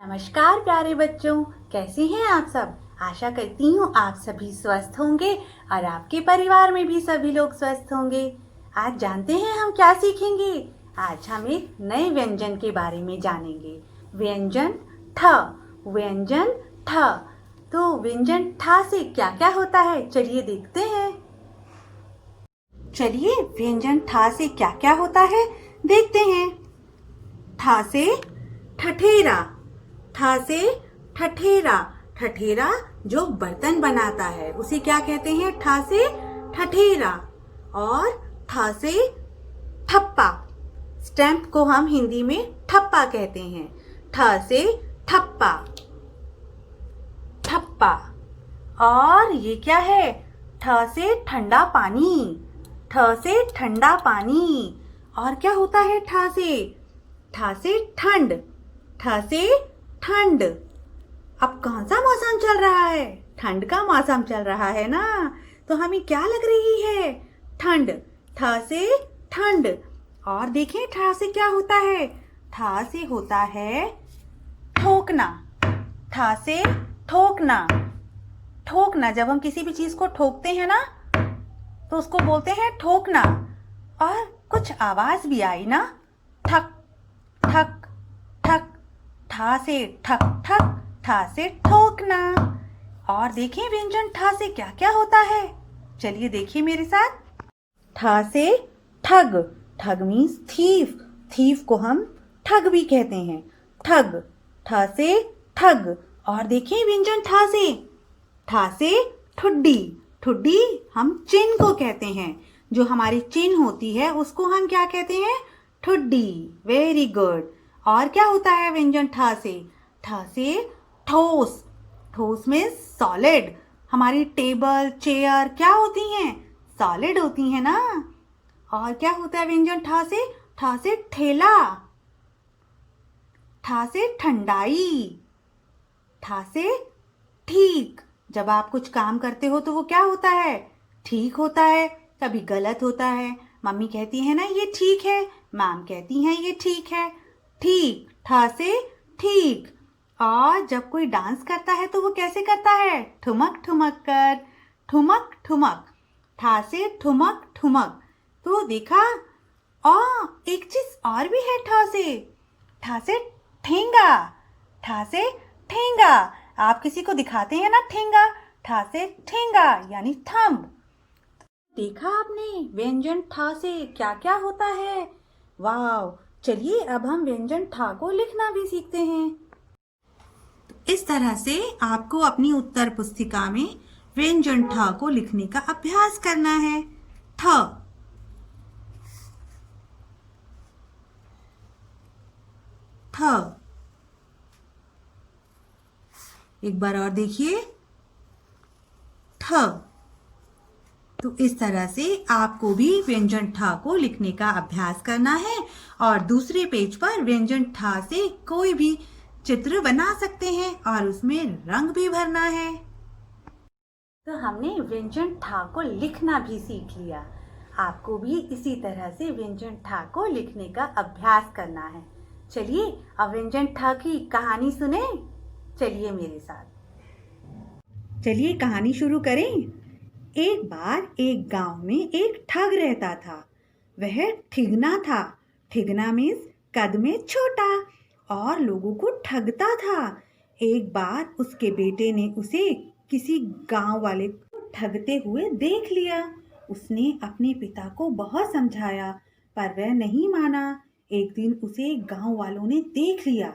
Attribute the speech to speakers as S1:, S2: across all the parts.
S1: नमस्कार प्यारे बच्चों, कैसे हैं आप सब। आशा करती हूँ आप सभी स्वस्थ होंगे और आपके परिवार में भी सभी लोग स्वस्थ होंगे। आज जानते हैं हम क्या सीखेंगे। आज हम एक नए व्यंजन के बारे में जानेंगे। व्यंजन ठ। व्यंजन ठ। तो व्यंजन ठ से क्या क्या होता है, चलिए देखते हैं। चलिए व्यंजन ठ से क्या क्या होता है देखते हैं। ठ से ठठेरा। ठ से ठठेरा। ठठेरा जो बर्तन बनाता है उसे क्या कहते हैं, ठ से ठठेरा। और ठ से ठप्पा। स्टैंप को हम हिंदी में ठप्पा कहते हैं। ठ से ठप्पा। ठप्पा। और ये क्या है, ठ से ठंडा पानी। ठ से ठंडा पानी। और क्या होता है ठ से, ठ से ठंड। ठ से ठंड। अब कौन सा मौसम चल रहा है, ठंड का मौसम चल रहा है ना, तो हमें क्या लग रही है, ठंड। ठ से ठंड। और देखें ठ से क्या होता है, ठ से होता है ठोकना। ठ से ठोकना। ठोकना, जब हम किसी भी चीज को ठोकते हैं ना तो उसको बोलते हैं ठोकना। और कुछ आवाज भी आई ना, ठक ठक ठक। ठ से ठक ठक। ठ से ठोकना। और देखें व्यंजन ठ से क्या क्या होता है, चलिए देखिए मेरे साथ। ठ से ठग। ठग मीन्स थीफ। थीफ को हम ठग भी कहते हैं, ठग। ठ से ठग। और देखें व्यंजन ठ से, ठ से ठुड्डी। ठुड्डी हम चिन्ह को कहते हैं, जो हमारी चिन्ह होती है उसको हम क्या कहते हैं, ठुड्डी। Very good. और क्या होता है व्यंजन ठ से, ठ से ठोस। ठोस में सॉलिड। हमारी टेबल चेयर क्या होती हैं, सॉलिड होती हैं ना। और क्या होता है व्यंजन ठ से, ठ से ठेला। ठ से ठंडाई। ठ से ठीक। जब आप कुछ काम करते हो तो वो क्या होता है, ठीक होता है, कभी गलत होता है। मम्मी कहती है ना ये ठीक है, मैम कहती हैं ये ठीक है। ठीक, ठ से ठीक। और जब कोई डांस करता है तो वो कैसे करता है, ठुमक ठुमक कर। ठुमक ठुमक। ठ से ठुमक ठुमक। तो देखा। और एक चीज और भी है ठ से, ठ से ठेंगा। ठ से ठेंगा। आप किसी को दिखाते हैं ना ठेंगा, ठ से ठेंगा यानी थंब। देखा आपने व्यंजन ठ से क्या क्या होता है। वाह। चलिए अब हम व्यंजन ठ को लिखना भी सीखते हैं। इस तरह से आपको अपनी उत्तर पुस्तिका में व्यंजन ठ को लिखने का अभ्यास करना है। ठ। ठ। एक बार और देखिए, ठ। तो इस तरह से आपको भी व्यंजन ठ को लिखने का अभ्यास करना है और दूसरे पेज पर व्यंजन ठ से कोई भी चित्र बना सकते हैं और उसमें रंग भी भरना है। तो हमने व्यंजन ठ को लिखना भी सीख लिया। आपको भी इसी तरह से व्यंजन ठ को लिखने का अभ्यास करना है। चलिए अब व्यंजन ठ की कहानी सुने, चलिए मेरे साथ। चलिए कहानी शुरू करें। एक बार एक गांव में एक ठग रहता था। वह ठिगना था। ठिगना मीन्स कद में छोटा और लोगों को ठगता था। एक बार उसके बेटे ने उसे किसी गांव वाले को ठगते हुए देख लिया। उसने अपने पिता को बहुत समझाया पर वह नहीं माना। एक दिन उसे गांव वालों ने देख लिया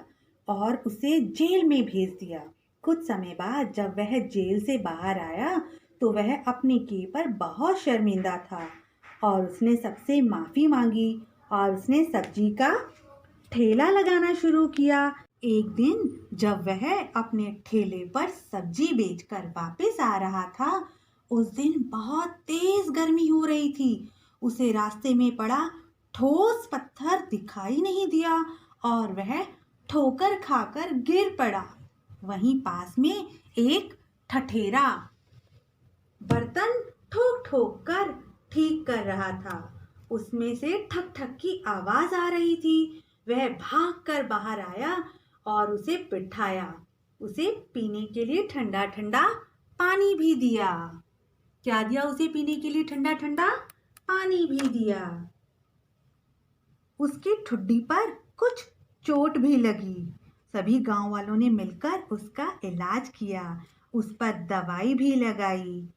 S1: और उसे जेल में भेज दिया। कुछ समय बाद जब वह जेल से बाहर आया तो वह अपने किए पर बहुत शर्मिंदा था और उसने सबसे माफ़ी मांगी और उसने सब्जी का ठेला लगाना शुरू किया। एक दिन जब वह अपने ठेले पर सब्जी बेचकर वापस आ रहा था, उस दिन बहुत तेज गर्मी हो रही थी। उसे रास्ते में पड़ा ठोस पत्थर दिखाई नहीं दिया और वह ठोकर खाकर गिर पड़ा। वहीं पास में एक ठठेरा बर्तन ठोक ठोक कर ठीक कर रहा था। उसमें से ठक ठक की आवाज आ रही थी। वह भाग कर बाहर आया और उसे बिठाया। उसे पीने के लिए ठंडा ठंडा पानी भी दिया। क्या दिया उसे पीने के लिए? ठंडा ठंडा पानी भी दिया। उसकी ठुड्डी पर कुछ चोट भी लगी। सभी गांव वालों ने मिलकर उसका इलाज किया, उस पर दवाई भी लगाई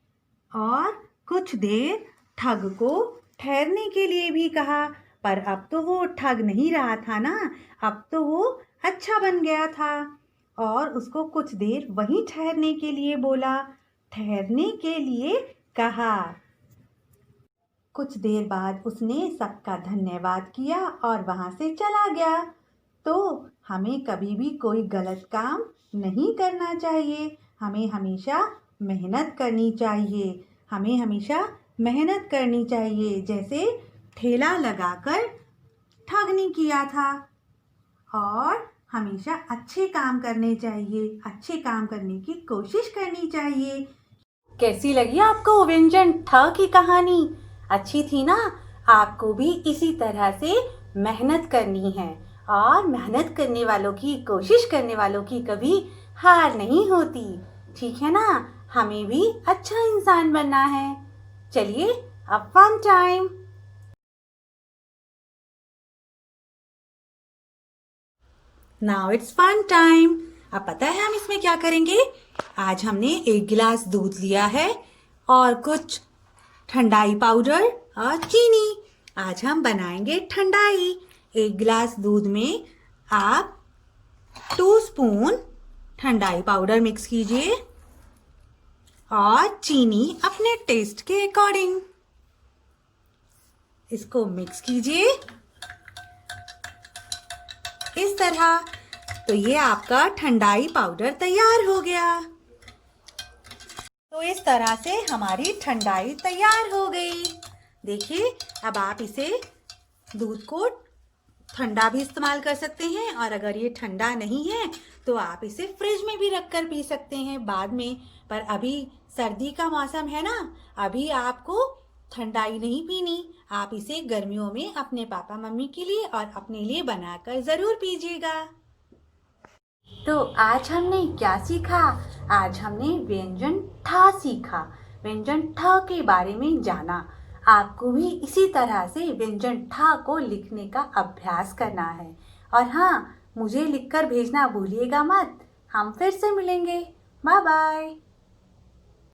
S1: और कुछ देर ठग को ठहरने के लिए भी कहा। पर अब तो वो ठग नहीं रहा था ना, अब तो वो अच्छा बन गया था और उसको कुछ देर वहीं ठहरने के लिए बोला, ठहरने के लिए कहा। कुछ देर बाद उसने सबका धन्यवाद किया और वहाँ से चला गया। तो हमें कभी भी कोई गलत काम नहीं करना चाहिए, हमें हमेशा मेहनत करनी चाहिए, हमें हमेशा मेहनत करनी चाहिए। जैसे ठेला लगाकर ठग नहीं किया था और हमेशा अच्छे काम करने चाहिए, अच्छे काम करने की कोशिश करनी चाहिए। कैसी लगी आपको व्यंजन ठ की कहानी? अच्छी थी ना? आपको भी इसी तरह से मेहनत करनी है और मेहनत करने वालों की, कोशिश करने वालों की कभी हार नहीं होती। ठीक है ना? हमें भी अच्छा इंसान बनना है। चलिए अब fun time. Now it's fun time. अब पता है हम इसमें क्या करेंगे? आज हमने 1 गिलास दूध लिया है और कुछ ठंडाई पाउडर और चीनी। आज हम बनाएंगे ठंडाई। 1 गिलास दूध में आप 2 स्पून ठंडाई पाउडर मिक्स कीजिए और चीनी अपने टेस्ट के अकॉर्डिंग। इसको मिक्स कीजिए इस तरह। तो ये आपका ठंडाई पाउडर तैयार हो गया। तो इस तरह से हमारी ठंडाई तैयार हो गई। देखिए, अब आप इसे दूध को ठंडा भी इस्तेमाल कर सकते हैं और अगर ये ठंडा नहीं है तो आप इसे फ्रिज में भी रखकर पी सकते हैं बाद में। पर अभी सर्दी का मौसम है ना, अभी आपको ठंडाई नहीं पीनी। आप इसे गर्मियों में अपने पापा मम्मी के लिए और अपने लिए बनाकर ज़रूर पीजिएगा। तो आज हमने क्या सीखा? आज हमने व्यंजन ठ सीखा, व्यंजन ठ के बारे में जाना। आपको भी इसी तरह से व्यंजन ठ को लिखने का अभ्यास करना है। और हाँ, मुझे लिखकर भेजना भूलिएगा मत। हम फिर से मिलेंगे। Bye bye.